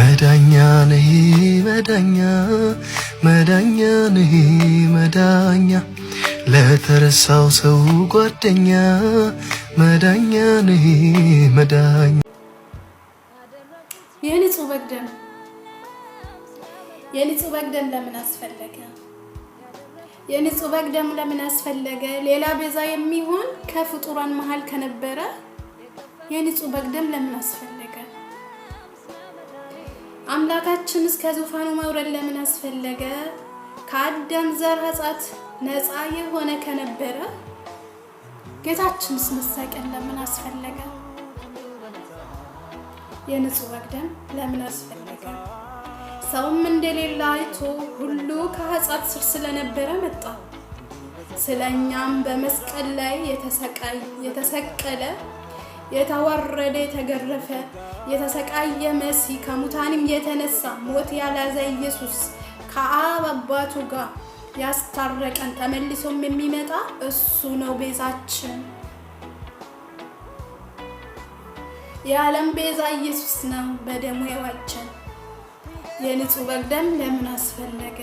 መዳኛ ነህ መዳኛ መዳኛ ነህ መዳኛ ለተረሳው ሰው ጓደኛ መዳኛ ነህ መዳኛ። የንጹህ በግ ደም ለምን አስፈለገ? የንጹህ በግ ደም ለምን አስፈለገ? ሌላ ቤዛ የሚሆን ከፍጡራን መሃል ከነበረ የንጹህ በግ ደም ለምን አስፈለገ? አምላካችን እስከ ዙፋኑ መውረድ ለምን አስፈለገ? ከአዳም ዘር ኃጢአት ነፃ የሆነ ከነበረ ጌታችንስ መሰቀል ለምን አስፈለገ? የንጹህ በግ ደም ለምን አስፈለገ? ሰውም እንደሌላ አይቶ ሁሉ ከኃጢአት ስር ስለነበረ መጣ። ስለኛም በመስቀል ላይ የተሰቀለ የተዋረደ የተገረፈ የተሰቃየ መሲህ ከሙታንም የተነሳ ሞት ያላዘ ኢየሱስ ከአብ አባቱ ጋር ያስታረቀን ተመልሶም የሚመጣ እሱ ነው ቤዛችን። የዓለም ቤዛ ኢየሱስ ነው በደሙ የዋጀን። የንጹህ በግ ደም ለምን አስፈለገ?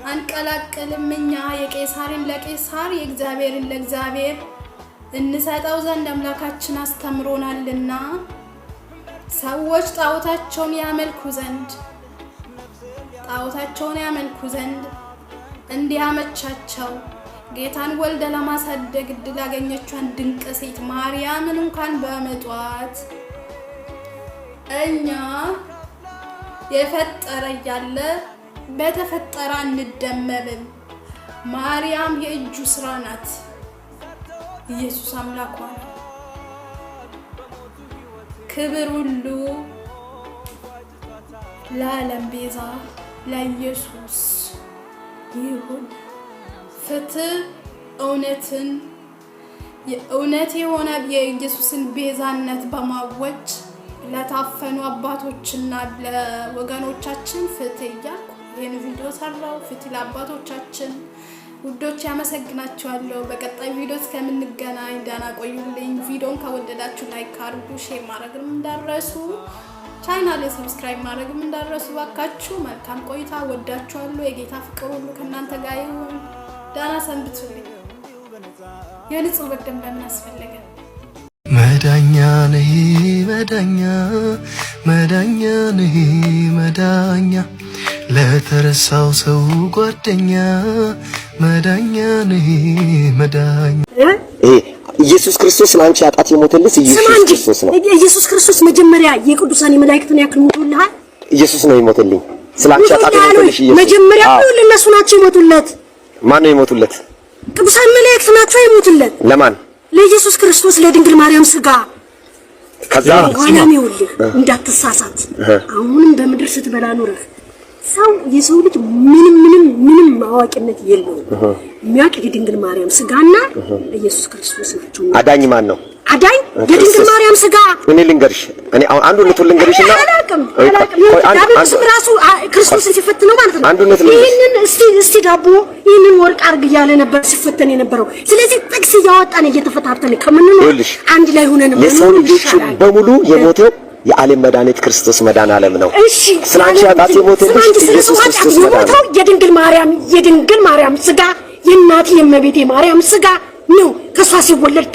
አንቀላቅልምኛ የቄሳርን ለቄሳር የእግዚአብሔርን ለእግዚአብሔር እንሰጠው ዘንድ አምላካችን አስተምሮናልና ሰዎች ጣዖታቸውን ያመልኩ ዘንድ እንዲያመቻቸው ጌታን ወልደ ለማሳደግ እድል ያገኘችውን ድንቅ ሴት ማርያምን እንኳን በመጧት እኛ የፈጠረ ያለ በተፈጠረ እንደመብም ማርያም የእጁ ስራ ናት። ኢየሱስ አምላኳ ነው። ክብር ሁሉ ለዓለም ቤዛ ለኢየሱስ ይሁን። ፍትህ እውነት የሆነ የኢየሱስን ቤዛነት በማወጅ ለታፈኑ አባቶችና ለወገኖቻችን ፍትህ እያልኩ ይህን ቪዲዮ ሰራው። ፍትህ ለአባቶቻችን ውዶች፣ ያመሰግናችኋለሁ። በቀጣይ ቪዲዮ እስከምንገናኝ ደህና ቆዩልኝ። ቪዲዮን ከወደዳችሁ ላይክ አድርጉ፣ ሼር ማድረግም እንዳትረሱ፣ ቻናሌ ሰብስክራይብ ማድረግም እንዳትረሱ ባካችሁ። መልካም ቆይታ። ወዳችኋለሁ። የጌታ ፍቅር ሁሉ ከእናንተ ጋር ይሁን። ደህና ሰንብቱልኝ። የንጹህ በግ ደም ለምን አስፈለገ? መዳኛ ነህ መዳኛ መዳኛ ነህ መዳኛ ለተረሳው ሰው ጓደኛ መዳኛ ነህ መዳኛ። ኢየሱስ ክርስቶስ ለአንቺ ኃጢአት የሞተልሽ ኢየሱስ ክርስቶስ ነው። ኢየሱስ ክርስቶስ መጀመሪያ የቅዱሳን መላእክትን ያክል ሞቶልሃል። ኢየሱስ ነው የሞተልኝ ስለአንቺ ኃጢአት የሞተልሽ ኢየሱስ። መጀመሪያ ሁሉ እነሱ ናቸው የሞቱለት። ማን ነው የሞቱለት? ቅዱሳን መላእክት ናቸው የሞቱለት። ለማን? ለኢየሱስ ክርስቶስ ለድንግል ማርያም ስጋ። ከዛ ዋናም ይውልህ እንዳትሳሳት። አሁንም በምድር ስትበላ ኑረህ ሰው የሰው ልጅ ምንም ማዋቂነት የለውም። የሚያውቅ የድንግል ማርያም ስጋና ኢየሱስ ክርስቶስ ናቸው። አዳኝ ማን ነው? አዳኝ የድንግል ማርያም ስጋ። እኔ ልንገርሽ፣ እኔ አንዱን ልትልንገርሽና አላውቅም ራሱ ክርስቶስ ሲፈትነው ማለት ነው። ይሄንን እስቲ ዳቦ ይሄንን ወርቅ አርግ እያለ ነበር ሲፈተን የነበረው። ስለዚህ ጥቅስ እያወጣን እየተፈታተነ ከምንኖር አንድ ላይ ሆነን የሰው ልጆች በሙሉ የሞተው የዓለም መድኃኒት ክርስቶስ መድኃኔዓለም ነው። እሺ ስላንቺ ኃጢአት የሞተልሽ ኢየሱስ ክርስቶስ ነው። የድንግል ማርያም ስጋ የእናቴ የእመቤቴ ማርያም ስጋ ነው። ከሷ ሲወለድ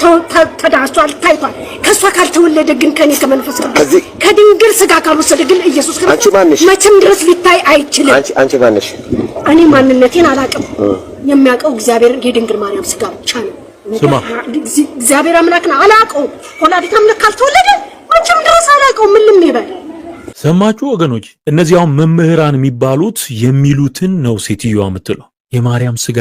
ተዳስቷል፣ ታይቷል። ከሷ ካልተወለደ ግን ከኔ ከመንፈስ ቅዱስ ከድንግል ስጋ ካልወሰደ ግን ኢየሱስ ክርስቶስ መቼም ድረስ ሊታይ አይችልም። አንቺ ማነሽ? እኔ ማንነቴን አላውቅም። የሚያውቀው እግዚአብሔር የድንግል ማርያም ስጋ ብቻ ነው። ስማ፣ እግዚአብሔር አምላክን አላውቀው። ወላዲተ አምላክ ካልተወለደ መቼም ድረስ አላውቀው። ምን ይባል? ሰማችሁ ወገኖች? እነዚህ አሁን መምህራን የሚባሉት የሚሉትን ነው ሴትዮዋ የምትለው። የማርያም ስጋ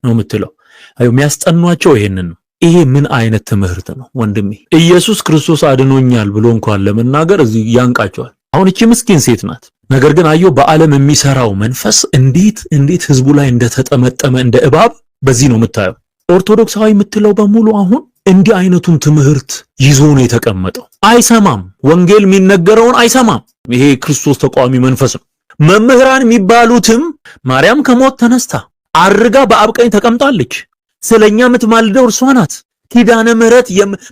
ነው የምትለው። የሚያስጠኗቸው ይሄንን ነው። ይሄ ምን አይነት ትምህርት ነው ወንድሜ? ኢየሱስ ክርስቶስ አድኖኛል ብሎ እንኳን ለመናገር እዚህ ያንቃቸዋል። አሁን እቺ ምስኪን ሴት ናት። ነገር ግን አየው በዓለም የሚሰራው መንፈስ እንዴት ህዝቡ ላይ እንደተጠመጠመ እንደ እባብ በዚህ ነው የምታየው። ኦርቶዶክሳዊ የምትለው በሙሉ አሁን እንዲህ አይነቱን ትምህርት ይዞ ነው የተቀመጠው። አይሰማም፣ ወንጌል የሚነገረውን አይሰማም። ይሄ ክርስቶስ ተቃዋሚ መንፈስ ነው። መምህራን የሚባሉትም ማርያም ከሞት ተነስታ አርጋ በአብ ቀኝ ተቀምጣለች። ስለኛ የምትማልደው እርሷ ናት። ኪዳነ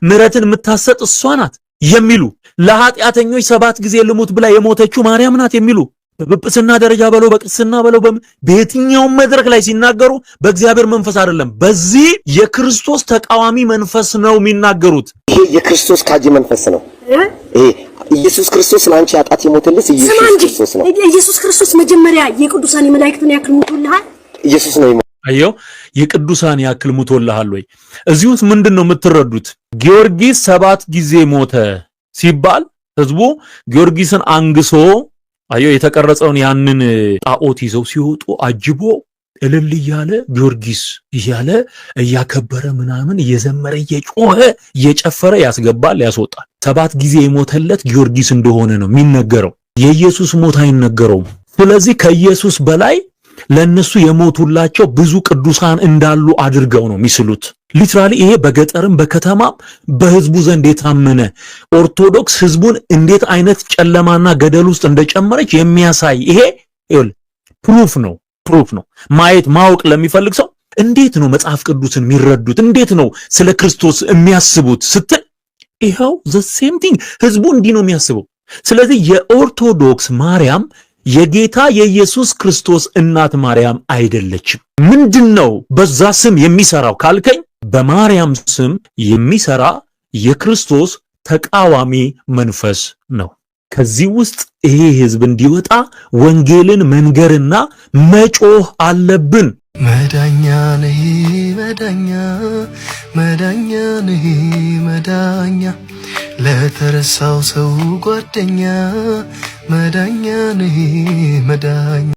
ምሕረትን የምታሰጥ እሷ ናት። የሚሉ ለኃጢአተኞች 7 ጊዜ ልሙት ብላ የሞተችው ማርያም ናት የሚሉ በጵጵስና ደረጃ በለው በቅስና በለው በየትኛውም መድረክ ላይ ሲናገሩ በእግዚአብሔር መንፈስ አይደለም፣ በዚህ የክርስቶስ ተቃዋሚ መንፈስ ነው የሚናገሩት። ይሄ የክርስቶስ ካጂ መንፈስ ነው። ይሄ ኢየሱስ ክርስቶስ ለአንቺ ኃጢአት የሞተልሽ ኢየሱስ ክርስቶስ ነው። ኢየሱስ ክርስቶስ መጀመሪያ የቅዱሳን መላእክትን ያክል ሞቶልሃል። ኢየሱስ ነው። አየው የቅዱሳን ያክል ሞቶልሃል ወይ? እዚህ ውስጥ ምንድነው የምትረዱት? ጊዮርጊስ 7 ጊዜ ሞተ ሲባል ህዝቡ ጊዮርጊስን አንግሶ አየው የተቀረጸውን ያንን ጣዖት ይዘው ሲወጡ አጅቦ እልል እያለ ጊዮርጊስ እያለ እያከበረ ምናምን እየዘመረ እየጮኸ እየጨፈረ ያስገባል ያስወጣል። 7 ጊዜ የሞተለት ጊዮርጊስ እንደሆነ ነው የሚነገረው። የኢየሱስ ሞት አይነገረውም። ስለዚህ ከኢየሱስ በላይ ለነሱ የሞቱላቸው ብዙ ቅዱሳን እንዳሉ አድርገው ነው የሚስሉት። ሊትራሊ ይሄ በገጠርም በከተማም በህዝቡ ዘንድ የታመነ ኦርቶዶክስ ህዝቡን እንዴት አይነት ጨለማና ገደል ውስጥ እንደጨመረች የሚያሳይ ይሄ ፕሩፍ ነው። ማወቅ ለሚፈልግ ሰው እንዴት ነው መጽሐፍ ቅዱስን የሚረዱት? እንዴት ነው ስለ ክርስቶስ የሚያስቡት ስትል ይሄው the same thing ህዝቡ እንዲህ ነው የሚያስበው። ስለዚህ የኦርቶዶክስ ማርያም የጌታ የኢየሱስ ክርስቶስ እናት ማርያም አይደለችም። ምንድነው በዛ ስም የሚሰራው ካልከኝ በማርያም ስም የሚሰራ የክርስቶስ ተቃዋሚ መንፈስ ነው። ከዚህ ውስጥ ይሄ ህዝብ እንዲወጣ ወንጌልን መንገርና መጮህ አለብን። መዳኛ ነህ መዳኛ፣ መዳኛ ነህ መዳኛ፣ ለተረሳው ሰው ጓደኛ፣ መዳኛ ነህ መዳኛ